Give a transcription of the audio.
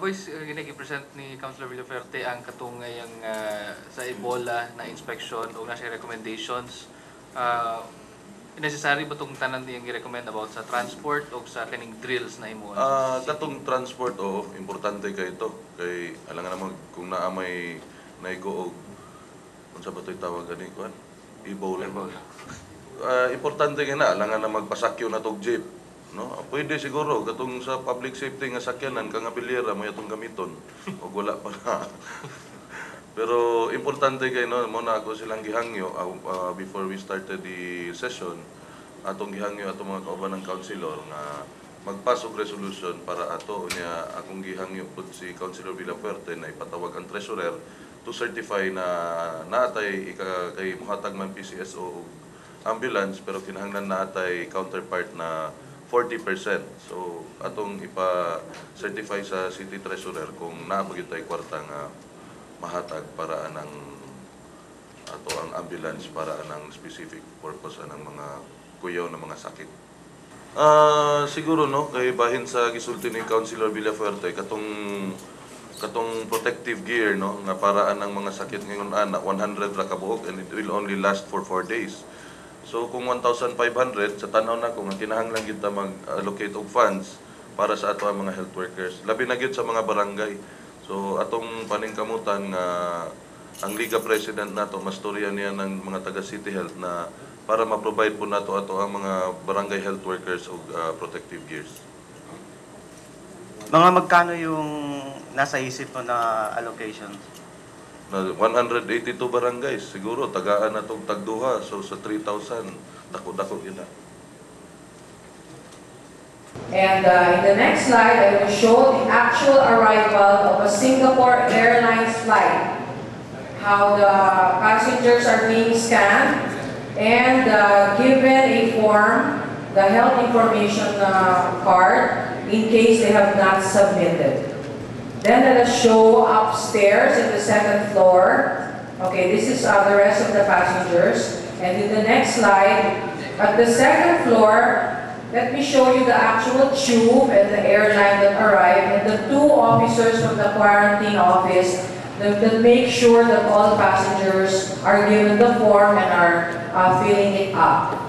Voice, gini-present ni Councilor Villaferte ang katungay ang sa Ebola na inspection o na siya recommendations. Necessary ba itong tanan niyang i-recommend about sa transport o sa kaning drills na imo? Katong transport, importante kay ito. Kay, alam nga naman, kung naamay naigo o kung sa bato'y tawag gani ko, Ebola. Importante nga na, alam nga na magpasakyo na tog jeep. No? Pwede siguro, katong sa public safety nga sakyanan, kang abiliera, may itong gamiton. O wala pa na. Pero importante kayo, no, muna ako silang gihangyo before we started the session, atong gihangyo atong mga kauban ng councilor nga magpasok resolution para ato niya akong gihangyo pud si Councilor Villafuerte na ipatawag ang treasurer to certify na naatay kay muhatag man PCSO ambulance pero kinahanglan naatay counterpart na 40%. So atong ipa-certify sa city treasurer kung naabot tay kwarta nga mahatag para anang ato ang ambulance para anang specific purpose anang mga kuyaw na mga sakit. Siguro no kay bahin sa gisulti ni Councilor Villafuerte katong protective gear no nga para anang mga sakit ngayon 100 ra ka buok and it will only last for 4 days. So kung 1,500 sa tanaw na kung kinahanglan kita mag-allocate og funds para sa ato ang mga health workers, labi na gyud sa mga barangay. So atong paningkamutan nga ang Liga President nato mastorya niya ng mga taga City Health na para ma-provide po nato ato ang mga barangay health workers og protective gears. Mga magkano yung nasa isip mo na allocations? 182 barangays, siguro tagaan na itong tagduha, so sa 3,000, dako-dako yun na. And in the next slide, I will show the actual arrival of a Singapore Airlines flight. How the passengers are being scanned and given a form, the health information card, in case they have not submitted. Then let us show upstairs in the second floor. Okay, this is the rest of the passengers. And in the next slide, at the second floor, let me show you the actual tube and the airline that arrived and the 2 officers from the quarantine office that make sure that all passengers are given the form and are filling it up.